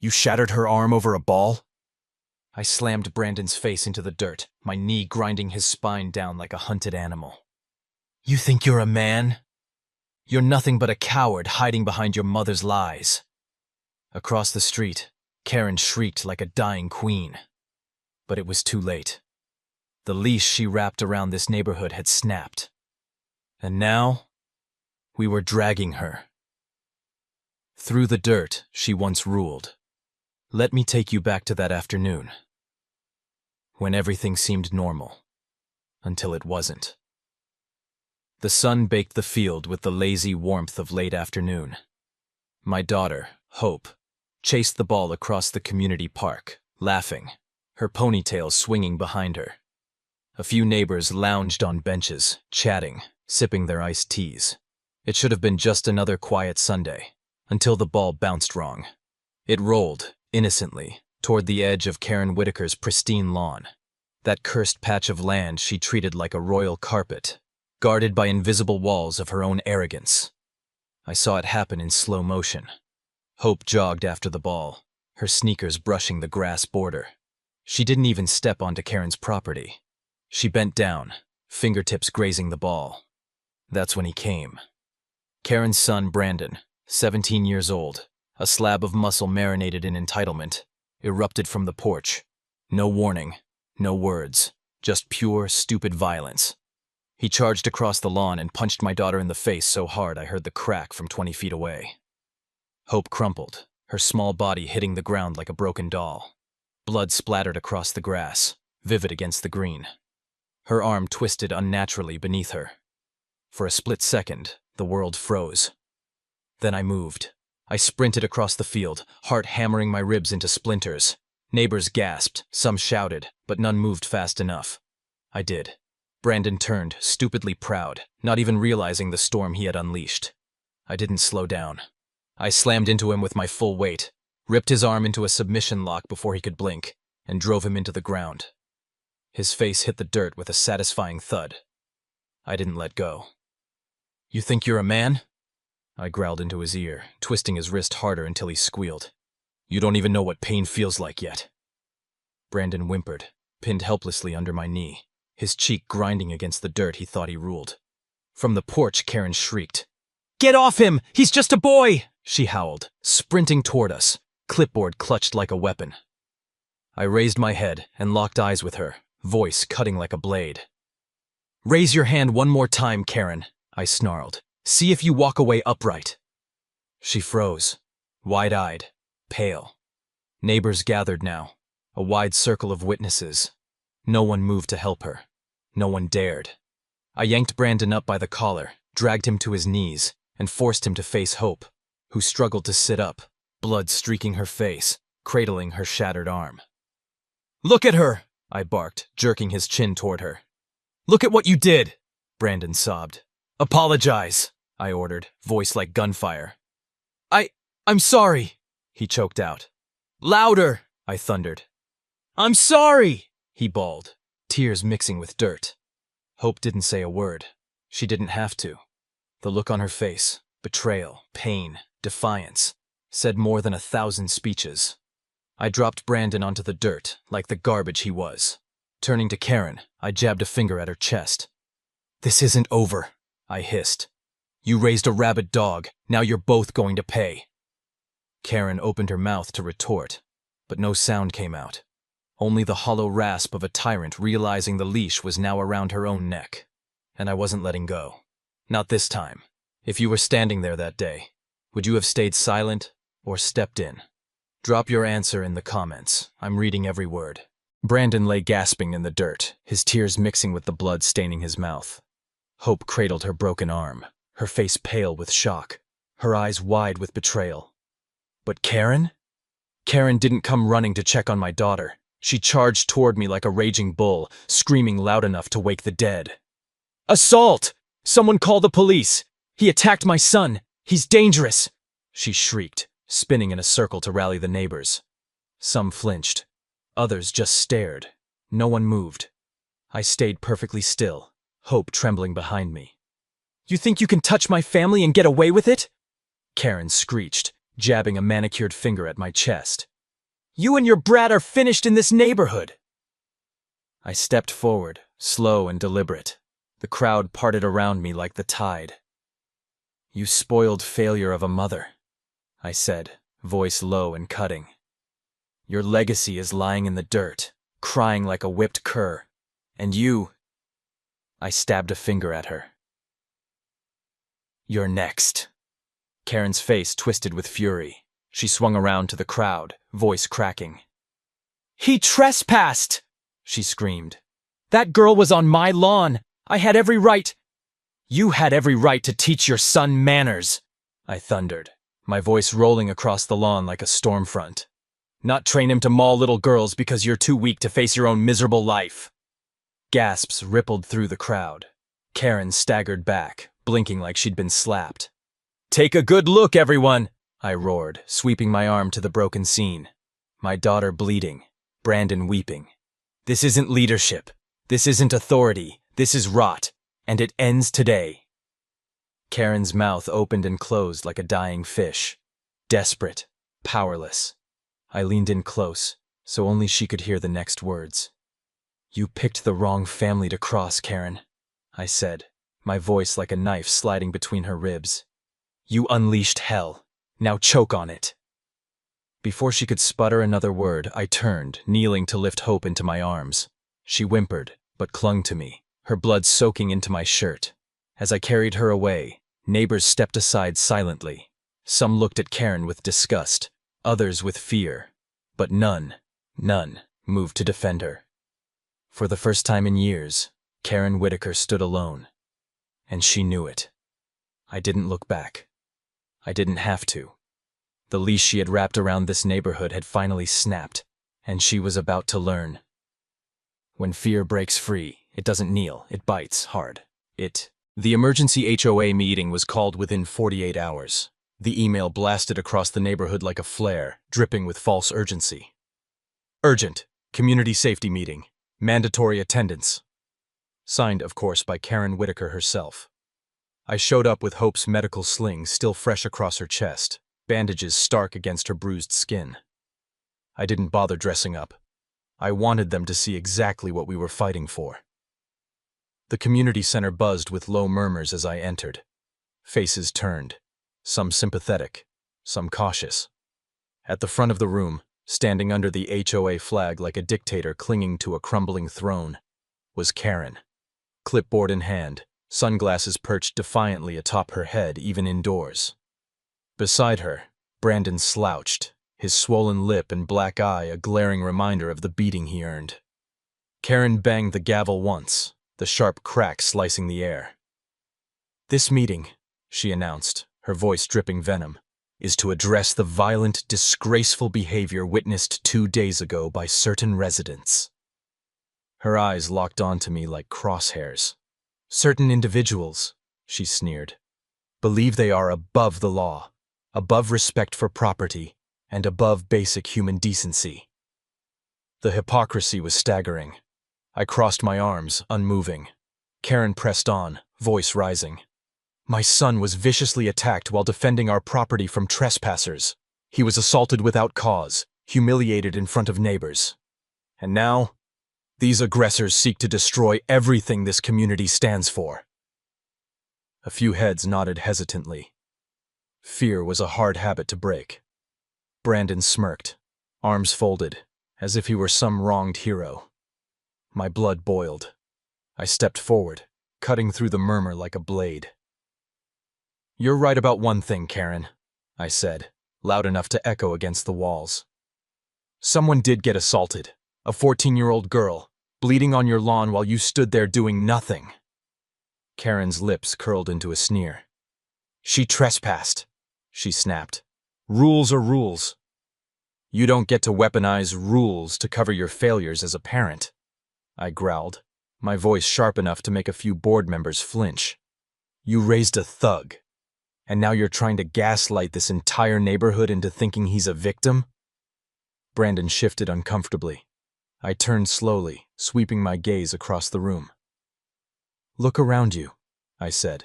You shattered her arm over a ball? I slammed Brandon's face into the dirt, my knee grinding his spine down like a hunted animal. You think you're a man? You're nothing but a coward hiding behind your mother's lies. Across the street, Karen shrieked like a dying queen. But it was too late. The leash she wrapped around this neighborhood had snapped. And now, we were dragging her. Through the dirt she once ruled. Let me take you back to that afternoon, when everything seemed normal, until it wasn't. The sun baked the field with the lazy warmth of late afternoon. My daughter, Hope, chased the ball across the community park, laughing, her ponytail swinging behind her. A few neighbors lounged on benches, chatting, sipping their iced teas. It should have been just another quiet Sunday, until the ball bounced wrong. It rolled, innocently, toward the edge of Karen Whitaker's pristine lawn, that cursed patch of land she treated like a royal carpet, guarded by invisible walls of her own arrogance. I saw it happen in slow motion. Hope jogged after the ball, her sneakers brushing the grass border. She didn't even step onto Karen's property. She bent down, fingertips grazing the ball. That's when he came. Karen's son, Brandon, 17 years old, a slab of muscle marinated in entitlement, erupted from the porch. No warning, no words, just pure, stupid violence. He charged across the lawn and punched my daughter in the face so hard I heard the crack from 20 feet away. Hope crumpled, her small body hitting the ground like a broken doll. Blood splattered across the grass, vivid against the green. Her arm twisted unnaturally beneath her. For a split second, the world froze. Then I moved. I sprinted across the field, heart hammering my ribs into splinters. Neighbors gasped, some shouted, but none moved fast enough. I did. Brandon turned, stupidly proud, not even realizing the storm he had unleashed. I didn't slow down. I slammed into him with my full weight, ripped his arm into a submission lock before he could blink, and drove him into the ground. His face hit the dirt with a satisfying thud. I didn't let go. You think you're a man? I growled into his ear, twisting his wrist harder until he squealed. You don't even know what pain feels like yet. Brandon whimpered, pinned helplessly under my knee, his cheek grinding against the dirt he thought he ruled. From the porch, Karen shrieked. Get off him! He's just a boy! She howled, sprinting toward us, clipboard clutched like a weapon. I raised my head and locked eyes with her, voice cutting like a blade. Raise your hand one more time, Karen, I snarled. See if you walk away upright. She froze, wide-eyed, pale. Neighbors gathered now, a wide circle of witnesses. No one moved to help her. No one dared. I yanked Brandon up by the collar, dragged him to his knees, and forced him to face Hope, who struggled to sit up, blood streaking her face, cradling her shattered arm. Look at her, I barked, jerking his chin toward her. Look at what you did, Brandon sobbed. Apologize, I ordered, voice like gunfire. I'm sorry, he choked out. Louder, I thundered. I'm sorry, he bawled, tears mixing with dirt. Hope didn't say a word. She didn't have to. The look on her face, betrayal, pain, defiance, said more than 1,000 speeches. I dropped Brandon onto the dirt, like the garbage he was. Turning to Karen, I jabbed a finger at her chest. This isn't over, I hissed. You raised a rabid dog, now you're both going to pay. Karen opened her mouth to retort, but no sound came out. Only the hollow rasp of a tyrant realizing the leash was now around her own neck. And I wasn't letting go. Not this time. If you were standing there that day, would you have stayed silent or stepped in? Drop your answer in the comments. I'm reading every word. Brandon lay gasping in the dirt, his tears mixing with the blood staining his mouth. Hope cradled her broken arm, her face pale with shock, her eyes wide with betrayal. But Karen? Karen didn't come running to check on my daughter. She charged toward me like a raging bull, screaming loud enough to wake the dead. Assault! Someone call the police! He attacked my son! He's dangerous! She shrieked, spinning in a circle to rally the neighbors. Some flinched. Others just stared. No one moved. I stayed perfectly still, Hope trembling behind me. You think you can touch my family and get away with it? Karen screeched, jabbing a manicured finger at my chest. You and your brat are finished in this neighborhood. I stepped forward, slow and deliberate. The crowd parted around me like the tide. You spoiled failure of a mother, I said, voice low and cutting. Your legacy is lying in the dirt, crying like a whipped cur. And you... I stabbed a finger at her. You're next. Karen's face twisted with fury. She swung around to the crowd, voice cracking. He trespassed! She screamed. That girl was on my lawn. I had every right. You had every right to teach your son manners, I thundered, my voice rolling across the lawn like a storm front. Not train him to maul little girls because you're too weak to face your own miserable life. Gasps rippled through the crowd. Karen staggered back, blinking like she'd been slapped. Take a good look, everyone, I roared, sweeping my arm to the broken scene. My daughter bleeding, Brandon weeping. This isn't leadership. This isn't authority. This is rot. And it ends today. Karen's mouth opened and closed like a dying fish. Desperate, powerless. I leaned in close, so only she could hear the next words. You picked the wrong family to cross, Karen, I said, my voice like a knife sliding between her ribs. You unleashed hell. Now choke on it. Before she could sputter another word, I turned, kneeling to lift Hope into my arms. She whimpered, but clung to me, her blood soaking into my shirt. As I carried her away, neighbors stepped aside silently. Some looked at Karen with disgust, others with fear, but none moved to defend her. For the first time in years, Karen Whitaker stood alone, and she knew it. I didn't look back. I didn't have to. The leash she had wrapped around this neighborhood had finally snapped, and she was about to learn. When fear breaks free, it doesn't kneel, it bites hard. The emergency HOA meeting was called within 48 hours. The email blasted across the neighborhood like a flare, dripping with false urgency. Urgent. Community safety meeting. Mandatory attendance. Signed, of course, by Karen Whitaker herself. I showed up with Hope's medical sling still fresh across her chest, bandages stark against her bruised skin. I didn't bother dressing up. I wanted them to see exactly what we were fighting for. The community center buzzed with low murmurs as I entered. Faces turned, some sympathetic, some cautious. At the front of the room, standing under the HOA flag like a dictator clinging to a crumbling throne, was Karen. Clipboard in hand, sunglasses perched defiantly atop her head even indoors. Beside her, Brandon slouched, his swollen lip and black eye a glaring reminder of the beating he earned. Karen banged the gavel once, the sharp crack slicing the air. This meeting, she announced, her voice dripping venom, is to address the violent, disgraceful behavior witnessed 2 days ago by certain residents. Her eyes locked onto me like crosshairs. Certain individuals, she sneered, believe they are above the law, above respect for property, and above basic human decency. The hypocrisy was staggering. I crossed my arms, unmoving. Karen pressed on, voice rising. My son was viciously attacked while defending our property from trespassers. He was assaulted without cause, humiliated in front of neighbors. And now, these aggressors seek to destroy everything this community stands for. A few heads nodded hesitantly. Fear was a hard habit to break. Brandon smirked, arms folded, as if he were some wronged hero. My blood boiled. I stepped forward, cutting through the murmur like a blade. You're right about one thing, Karen, I said, loud enough to echo against the walls. Someone did get assaulted, a 14-year-old girl, bleeding on your lawn while you stood there doing nothing. Karen's lips curled into a sneer. She trespassed, she snapped. Rules are rules. You don't get to weaponize rules to cover your failures as a parent, I growled, my voice sharp enough to make a few board members flinch. You raised a thug, and now you're trying to gaslight this entire neighborhood into thinking he's a victim? Brandon shifted uncomfortably. I turned slowly, sweeping my gaze across the room. Look around you, I said.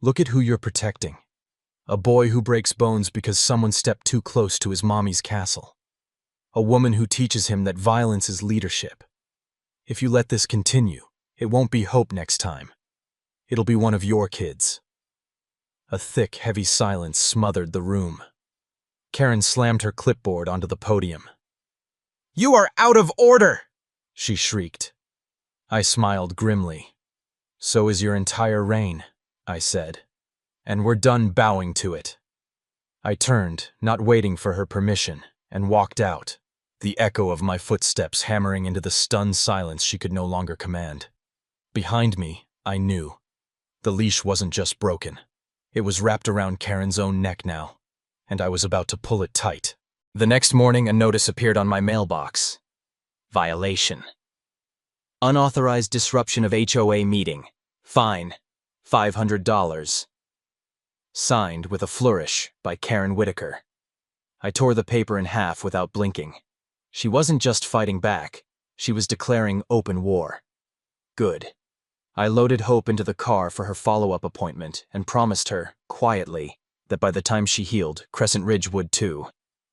Look at who you're protecting. A boy who breaks bones because someone stepped too close to his mommy's castle. A woman who teaches him that violence is leadership. If you let this continue, it won't be Hope next time. It'll be one of your kids. A thick, heavy silence smothered the room. Karen slammed her clipboard onto the podium. "You are out of order!" she shrieked. I smiled grimly. "So is your entire reign," I said. "And we're done bowing to it." I turned, not waiting for her permission, and walked out, the echo of my footsteps hammering into the stunned silence she could no longer command. Behind me, I knew. The leash wasn't just broken. It was wrapped around Karen's own neck now, and I was about to pull it tight. The next morning, a notice appeared on my mailbox. Violation. Unauthorized disruption of HOA meeting. Fine, $500. Signed with a flourish by Karen Whitaker. I tore the paper in half without blinking. She wasn't just fighting back, she was declaring open war. Good. I loaded Hope into the car for her follow-up appointment and promised her, quietly, that by the time she healed, Crescent Ridge would too,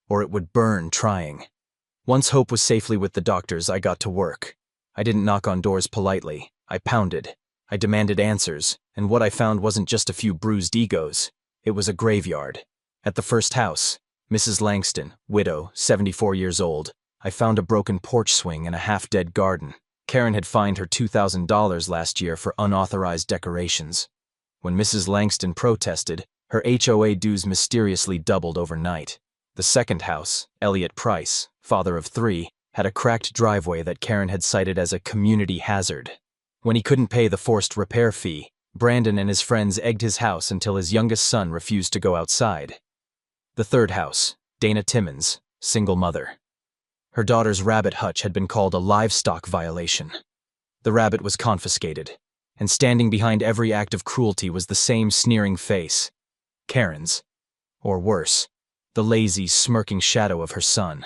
or it would burn trying. Once Hope was safely with the doctors, I got to work. I didn't knock on doors politely. I pounded. I demanded answers, and what I found wasn't just a few bruised egos. It was a graveyard. At the first house, Mrs. Langston, widow, 74 years old, I found a broken porch swing and a half-dead garden. Karen had fined her $2,000 last year for unauthorized decorations. When Mrs. Langston protested, her HOA dues mysteriously doubled overnight. The second house, Elliot Price, father of 3, had a cracked driveway that Karen had cited as a community hazard. When he couldn't pay the forced repair fee, Brandon and his friends egged his house until his youngest son refused to go outside. The third house, Dana Timmons, single mother. Her daughter's rabbit hutch had been called a livestock violation. The rabbit was confiscated, and standing behind every act of cruelty was the same sneering face, Karen's, or worse, the lazy, smirking shadow of her son.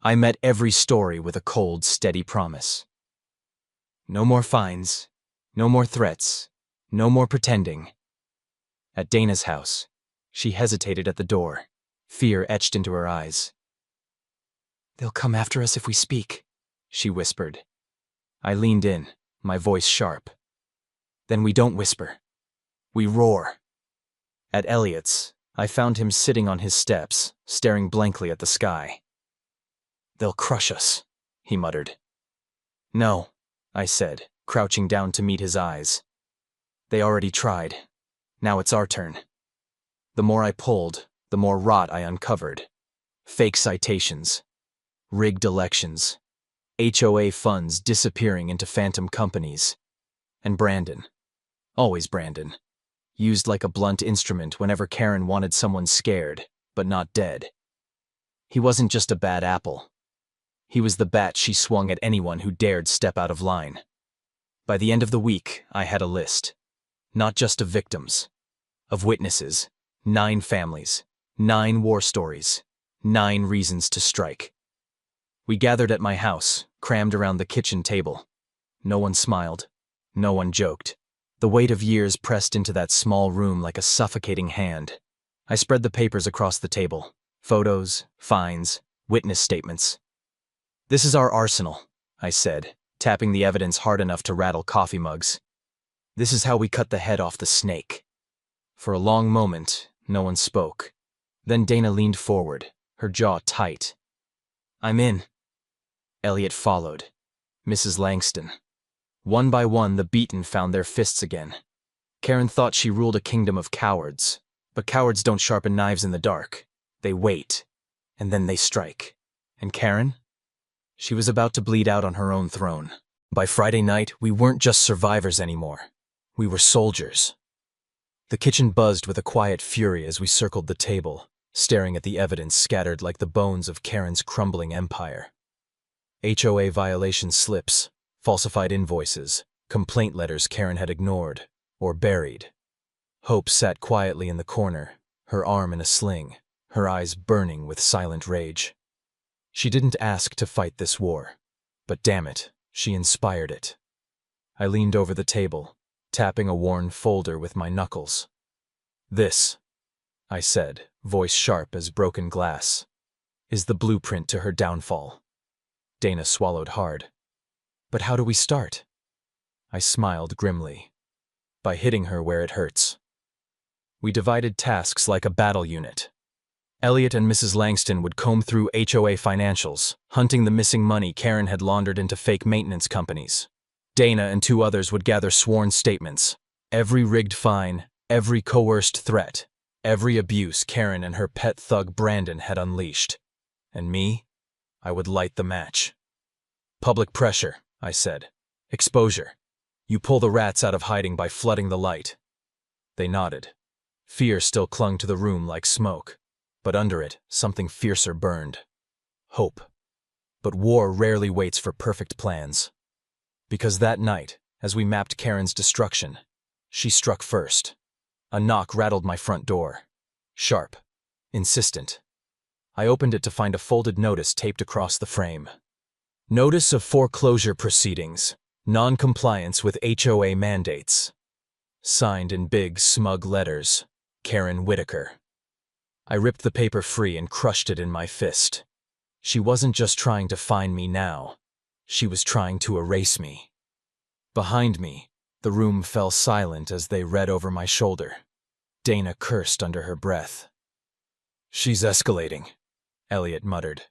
I met every story with a cold, steady promise. No more fines, no more threats, no more pretending. At Dana's house, she hesitated at the door, fear etched into her eyes. "They'll come after us if we speak," she whispered. I leaned in, my voice sharp. "Then we don't whisper. We roar." At Elliot's, I found him sitting on his steps, staring blankly at the sky. "They'll crush us," he muttered. "No," I said, crouching down to meet his eyes. "They already tried. Now it's our turn." The more I pulled, the more rot I uncovered. Fake citations. Rigged elections. HOA funds disappearing into phantom companies. And Brandon. Always Brandon. Used like a blunt instrument whenever Karen wanted someone scared, but not dead. He wasn't just a bad apple. He was the bat she swung at anyone who dared step out of line. By the end of the week, I had a list. Not just of victims. Of witnesses. 9 families. 9 war stories. 9 reasons to strike. We gathered at my house, crammed around the kitchen table. No one smiled. No one joked. The weight of years pressed into that small room like a suffocating hand. I spread the papers across the table. Photos, fines, witness statements. "This is our arsenal," I said, tapping the evidence hard enough to rattle coffee mugs. "This is how we cut the head off the snake." For a long moment, no one spoke. Then Dana leaned forward, her jaw tight. "I'm in." Elliot followed. Mrs. Langston. One by one, the beaten found their fists again. Karen thought she ruled a kingdom of cowards. But cowards don't sharpen knives in the dark. They wait. And then they strike. And Karen? She was about to bleed out on her own throne. By Friday night, we weren't just survivors anymore. We were soldiers. The kitchen buzzed with a quiet fury as we circled the table, staring at the evidence scattered like the bones of Karen's crumbling empire. HOA violation slips, falsified invoices, complaint letters Karen had ignored or buried. Hope sat quietly in the corner, her arm in a sling, her eyes burning with silent rage. She didn't ask to fight this war, but damn it, she inspired it. I leaned over the table, tapping a worn folder with my knuckles. "This," I said, voice sharp as broken glass, is the blueprint to her downfall. Dana swallowed hard. But how do we start? I smiled grimly. By hitting her where it hurts. We divided tasks like a battle unit. Elliot and Mrs. Langston would comb through HOA financials, hunting the missing money Karen had laundered into fake maintenance companies. Dana and 2 others would gather sworn statements. Every rigged fine, every coerced threat, every abuse Karen and her pet thug Brandon had unleashed. And me? I would light the match. Public pressure, I said. Exposure. You pull the rats out of hiding by flooding the light. They nodded. Fear still clung to the room like smoke, but under it, something fiercer burned. Hope. But war rarely waits for perfect plans. Because that night, as we mapped Karen's destruction, she struck first. A knock rattled my front door. Sharp. Insistent. I opened it to find a folded notice taped across the frame. Notice of foreclosure proceedings. Non-compliance with HOA mandates. Signed in big, smug letters, Karen Whitaker. I ripped the paper free and crushed it in my fist. She wasn't just trying to find me now. She was trying to erase me. Behind me, the room fell silent as they read over my shoulder. Dana cursed under her breath. "She's escalating," Elliot muttered.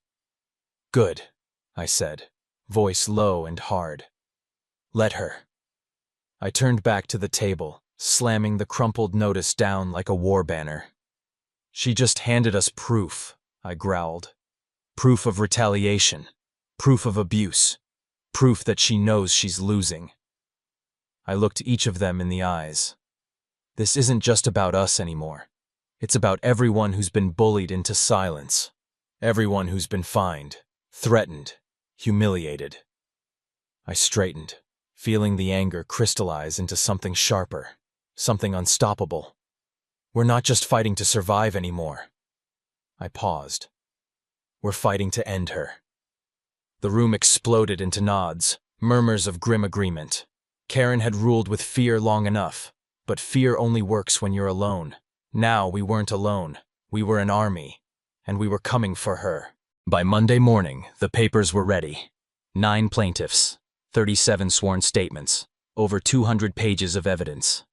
"Good," I said, voice low and hard. "Let her." I turned back to the table, slamming the crumpled notice down like a war banner. "She just handed us proof," I growled. "Proof of retaliation. Proof of abuse. Proof that she knows she's losing." I looked each of them in the eyes. This isn't just about us anymore. It's about everyone who's been bullied into silence. Everyone who's been fined, threatened, humiliated. I straightened, feeling the anger crystallize into something sharper, something unstoppable. We're not just fighting to survive anymore. I paused. We're fighting to end her. The room exploded into nods, murmurs of grim agreement. Karen had ruled with fear long enough, but fear only works when you're alone. Now we weren't alone. We were an army, and we were coming for her. By Monday morning, the papers were ready. 9 plaintiffs, 37 sworn statements, over 200 pages of evidence.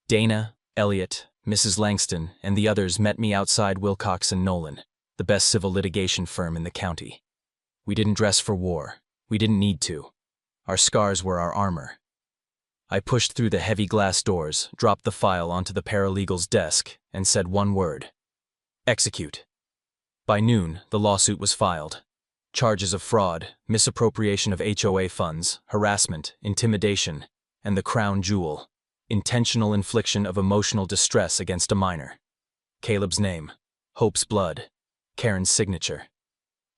Dana, Elliot, Mrs. Langston, and the others met me outside Wilcox and Nolan, the best civil litigation firm in the county. We didn't dress for war. We didn't need to. Our scars were our armor. I pushed through the heavy glass doors, dropped the file onto the paralegal's desk, and said one word: execute. By noon, the lawsuit was filed. Charges of fraud, misappropriation of HOA funds, harassment, intimidation, and the crown jewel, intentional infliction of emotional distress against a minor. Caleb's name, Hope's blood, Karen's signature.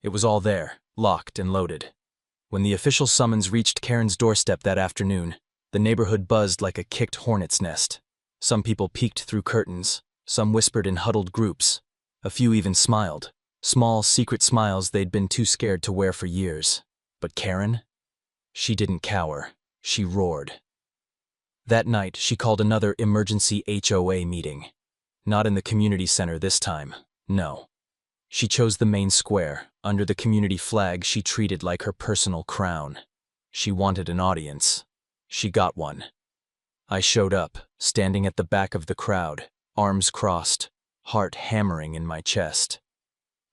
It was all there, locked and loaded. When the official summons reached Karen's doorstep that afternoon, the neighborhood buzzed like a kicked hornet's nest. Some people peeked through curtains, some whispered in huddled groups. A few even smiled, small secret smiles they'd been too scared to wear for years. But Karen? She didn't cower, she roared. That night, she called another emergency HOA meeting. Not in the community center this time, no. She chose the main square, under the community flag she treated like her personal crown. She wanted an audience. She got one. I showed up, standing at the back of the crowd, arms crossed, heart hammering in my chest.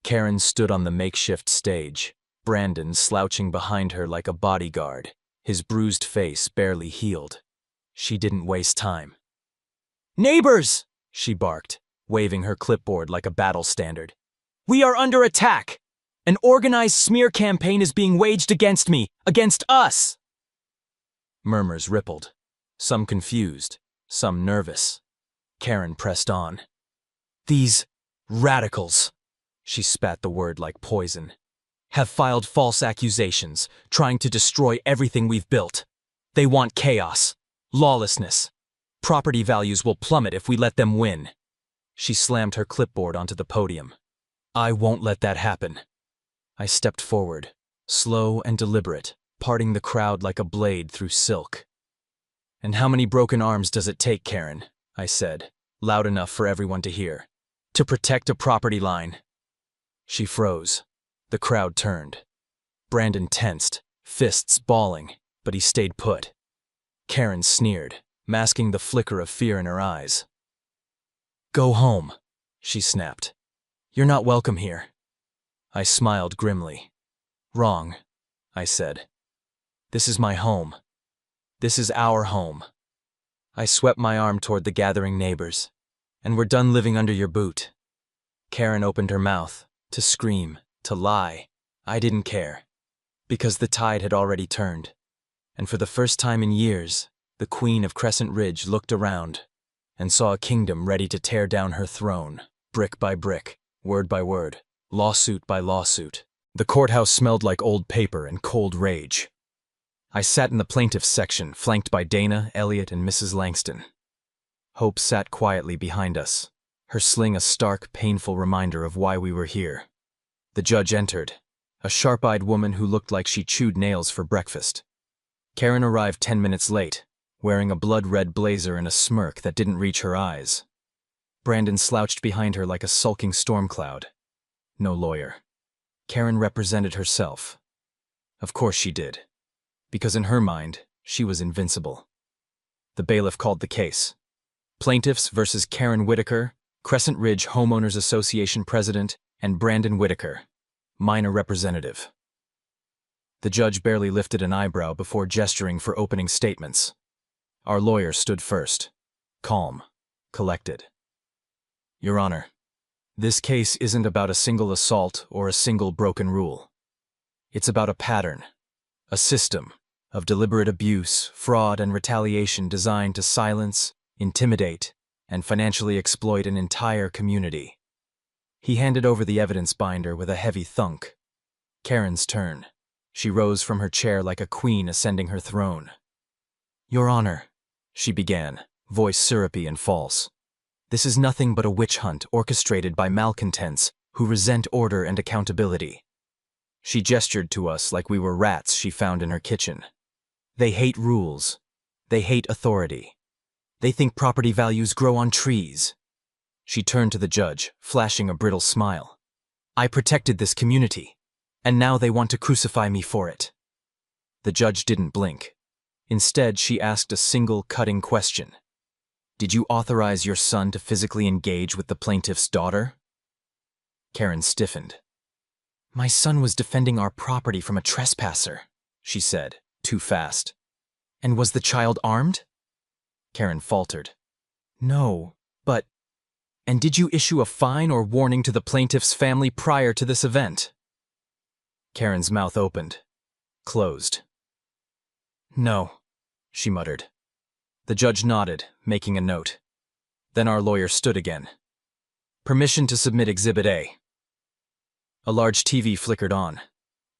Karen stood on the makeshift stage, Brandon slouching behind her like a bodyguard, his bruised face barely healed. She didn't waste time. "Neighbors!" she barked, waving her clipboard like a battle standard. "We are under attack! An organized smear campaign is being waged against me, against us!" Murmurs rippled, some confused, some nervous. Karen pressed on. "These radicals," she spat the word like poison, "have filed false accusations, trying to destroy everything we've built. They want chaos, lawlessness. Property values will plummet if we let them win." She slammed her clipboard onto the podium. "I won't let that happen." I stepped forward, slow and deliberate, parting the crowd like a blade through silk. "And how many broken arms does it take, Karen?" I said, loud enough for everyone to hear. "To protect a property line?" She froze. The crowd turned. Brandon tensed, fists balling, but he stayed put. Karen sneered, masking the flicker of fear in her eyes. "Go home," she snapped. "You're not welcome here." I smiled grimly. "Wrong," I said. "This is my home. This is our home." I swept my arm toward the gathering neighbors. "And we're done living under your boot." Karen opened her mouth, to scream, to lie. I didn't care, because the tide had already turned. And for the first time in years, the Queen of Crescent Ridge looked around and saw a kingdom ready to tear down her throne, brick by brick, word by word, lawsuit by lawsuit. The courthouse smelled like old paper and cold rage. I sat in the plaintiffs' section, flanked by Dana, Elliot, and Mrs. Langston. Hope sat quietly behind us, her sling a stark, painful reminder of why we were here. The judge entered, a sharp-eyed woman who looked like she chewed nails for breakfast. Karen arrived 10 minutes late, wearing a blood-red blazer and a smirk that didn't reach her eyes. Brandon slouched behind her like a sulking storm cloud. No lawyer. Karen represented herself. Of course she did, because in her mind, she was invincible. The bailiff called the case. Plaintiffs versus Karen Whitaker, Crescent Ridge Homeowners Association President, and Brandon Whitaker, minor representative. The judge barely lifted an eyebrow before gesturing for opening statements. Our lawyer stood first, calm, collected. "Your Honor, this case isn't about a single assault or a single broken rule. It's about a pattern, a system of deliberate abuse, fraud, and retaliation designed to silence, intimidate, and financially exploit an entire community." He handed over the evidence binder with a heavy thunk. Karen's turn. She rose from her chair like a queen ascending her throne. "Your Honor," she began, voice syrupy and false. "This is nothing but a witch hunt orchestrated by malcontents who resent order and accountability." She gestured to us like we were rats she found in her kitchen. "They hate rules. They hate authority. They think property values grow on trees." She turned to the judge, flashing a brittle smile. "I protected this community, and now they want to crucify me for it." The judge didn't blink. Instead, she asked a single cutting question. "Did you authorize your son to physically engage with the plaintiff's daughter?" Karen stiffened. "My son was defending our property from a trespasser," she said, too fast. "And was the child armed?" Karen faltered. "No, but... And did you issue a fine or warning to the plaintiff's family prior to this event?" Karen's mouth opened, closed. "No," she muttered. The judge nodded, making a note. Then our lawyer stood again. "Permission to submit Exhibit A." A large TV flickered on.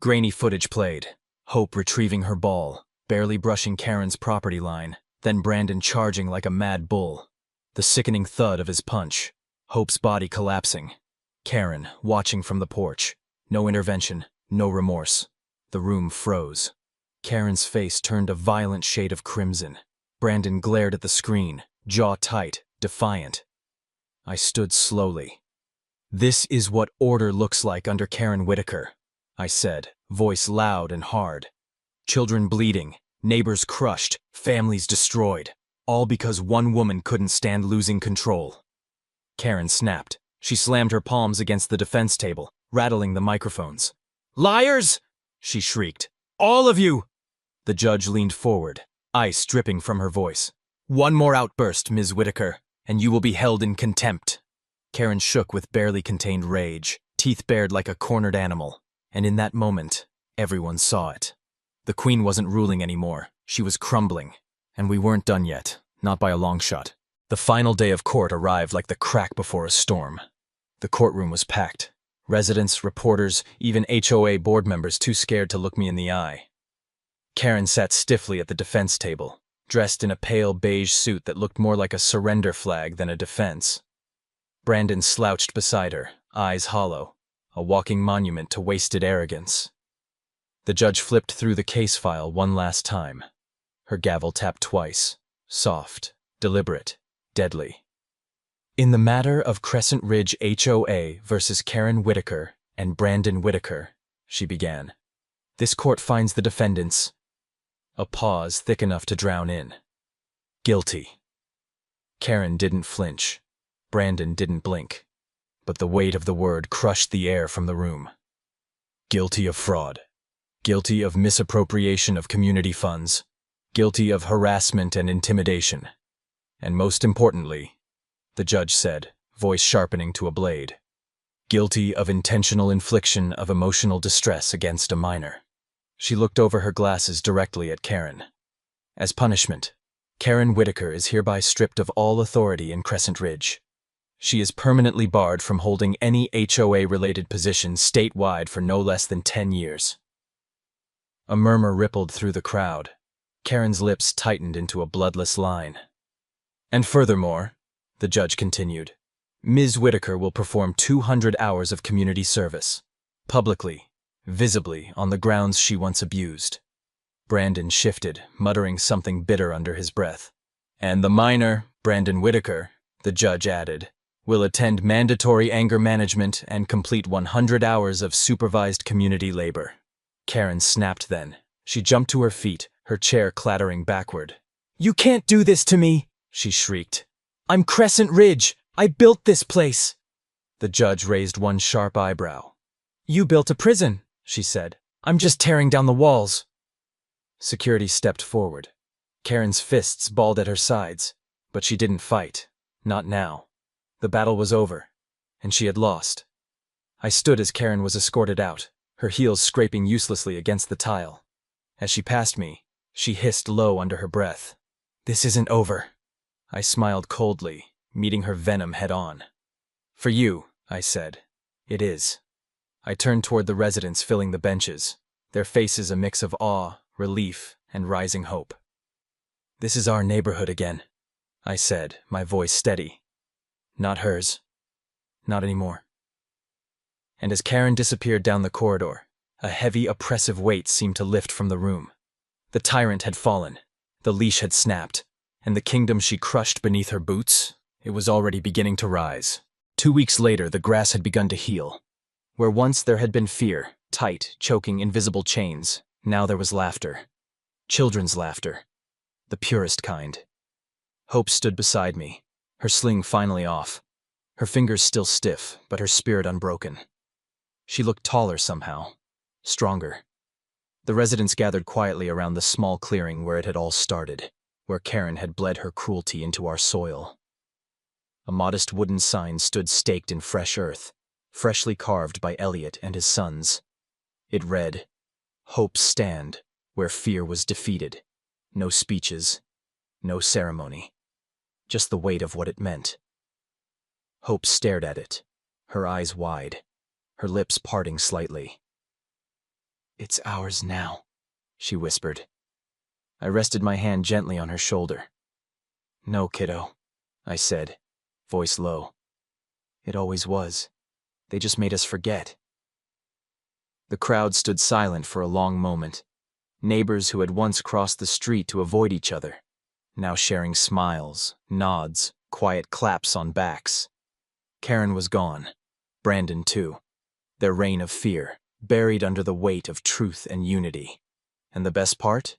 Grainy footage played, Hope retrieving her ball, barely brushing Karen's property line, then Brandon charging like a mad bull. The sickening thud of his punch, Hope's body collapsing. Karen, watching from the porch. No intervention, no remorse. The room froze. Karen's face turned a violent shade of crimson. Brandon glared at the screen, jaw tight, defiant. I stood slowly. "This is what order looks like under Karen Whitaker," I said, voice loud and hard. "Children bleeding, neighbors crushed, families destroyed, all because one woman couldn't stand losing control." Karen snapped. She slammed her palms against the defense table, rattling the microphones. "Liars!" she shrieked. "All of you!" The judge leaned forward, ice dripping from her voice. "One more outburst, Ms. Whitaker, and you will be held in contempt." Karen shook with barely contained rage, teeth bared like a cornered animal, and in that moment, everyone saw it. The Queen wasn't ruling anymore. She was crumbling, and we weren't done yet, not by a long shot. The final day of court arrived like the crack before a storm. The courtroom was packed. Residents, reporters, even HOA board members too scared to look me in the eye. Karen sat stiffly at the defense table, dressed in a pale beige suit that looked more like a surrender flag than a defense. Brandon slouched beside her, eyes hollow, a walking monument to wasted arrogance. The judge flipped through the case file one last time. Her gavel tapped twice, soft, deliberate, deadly. "In the matter of Crescent Ridge HOA versus Karen Whitaker And Brandon Whitaker, she began. This court finds the defendants. A pause thick enough to drown in. Guilty. Karen didn't flinch. Brandon didn't blink. But the weight of the word crushed the air from the room. Guilty of fraud. Guilty of misappropriation of community funds. Guilty of harassment and intimidation. And most importantly, the judge said, voice sharpening to a blade, guilty of intentional infliction of emotional distress against a minor. She looked over her glasses directly at Karen. As punishment, Karen Whitaker is hereby stripped of all authority in Crescent Ridge. She is permanently barred from holding any HOA-related position statewide for no less than 10 years. A murmur rippled through the crowd. Karen's lips tightened into a bloodless line. And furthermore, the judge continued, Ms. Whitaker will perform 200 hours of community service, publicly, visibly, on the grounds she once abused. Brandon shifted, muttering something bitter under his breath. And the minor, Brandon Whitaker, the judge added, will attend mandatory anger management and complete 100 hours of supervised community labor. Karen snapped then. She jumped to her feet, her chair clattering backward. You can't do this to me, she shrieked. I'm Crescent Ridge. I built this place. The judge raised one sharp eyebrow. You built a prison, she said. I'm just tearing down the walls. Security stepped forward. Karen's fists balled at her sides, but she didn't fight. Not now. The battle was over, and she had lost. I stood as Karen was escorted out, her heels scraping uselessly against the tile. As she passed me, she hissed low under her breath. This isn't over. I smiled coldly, meeting her venom head-on. For you, I said. It is. I turned toward the residents filling the benches, their faces a mix of awe, relief, and rising hope. This is our neighborhood again, I said, my voice steady. Not hers. Not anymore. And as Karen disappeared down the corridor, a heavy, oppressive weight seemed to lift from the room. The tyrant had fallen, the leash had snapped, and the kingdom she crushed beneath her boots, it was already beginning to rise. 2 weeks later, the grass had begun to heal. Where once there had been fear, tight, choking, invisible chains, now there was laughter. Children's laughter. The purest kind. Hope stood beside me, her sling finally off, her fingers still stiff, but her spirit unbroken. She looked taller somehow, stronger. The residents gathered quietly around the small clearing where it had all started, where Karen had bled her cruelty into our soil. A modest wooden sign stood staked in fresh earth, freshly carved by Elliot and his sons. It read, Hope stand, where fear was defeated. No speeches, no ceremony. Just the weight of what it meant. Hope stared at it, her eyes wide, her lips parting slightly. It's ours now, she whispered. I rested my hand gently on her shoulder. No, kiddo, I said, voice low. It always was. They just made us forget. The crowd stood silent for a long moment. Neighbors who had once crossed the street to avoid each other, now sharing smiles, nods, quiet claps on backs. Karen was gone. Brandon, too. Their reign of fear, buried under the weight of truth and unity. And the best part?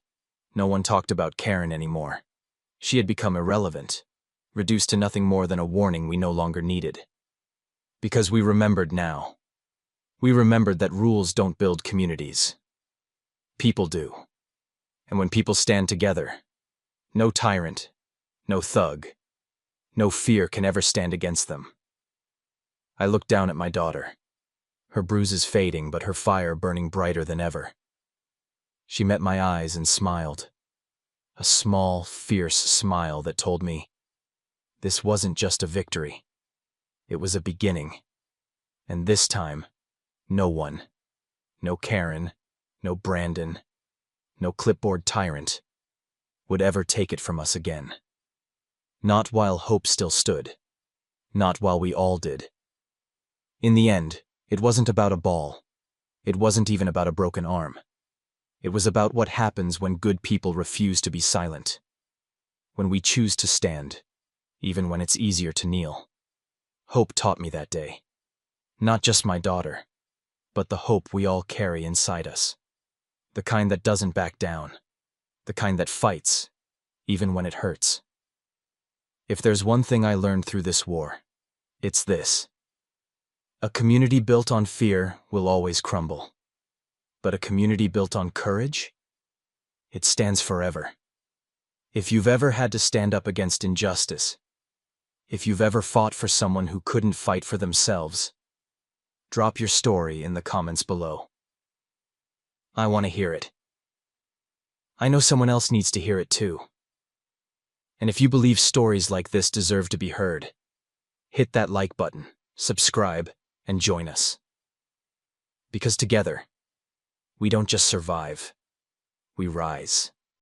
No one talked about Karen anymore. She had become irrelevant, reduced to nothing more than a warning we no longer needed. Because we remembered now. We remembered that rules don't build communities. People do. And when people stand together, no tyrant, no thug, no fear can ever stand against them. I looked down at my daughter, her bruises fading but her fire burning brighter than ever. She met my eyes and smiled, a small, fierce smile that told me this wasn't just a victory, it was a beginning. And this time, no one, no Karen, no Brandon, no clipboard tyrant, would ever take it from us again. Not while hope still stood. Not while we all did. In the end, it wasn't about a ball. It wasn't even about a broken arm. It was about what happens when good people refuse to be silent. When we choose to stand, even when it's easier to kneel. Hope taught me that day. Not just my daughter, but the hope we all carry inside us. The kind that doesn't back down. The kind that fights, even when it hurts. If there's one thing I learned through this war, it's this. A community built on fear will always crumble. But a community built on courage? It stands forever. If you've ever had to stand up against injustice, if you've ever fought for someone who couldn't fight for themselves, drop your story in the comments below. I want to hear it. I know someone else needs to hear it too. And if you believe stories like this deserve to be heard, hit that like button, subscribe, and join us. Because together, we don't just survive, we rise.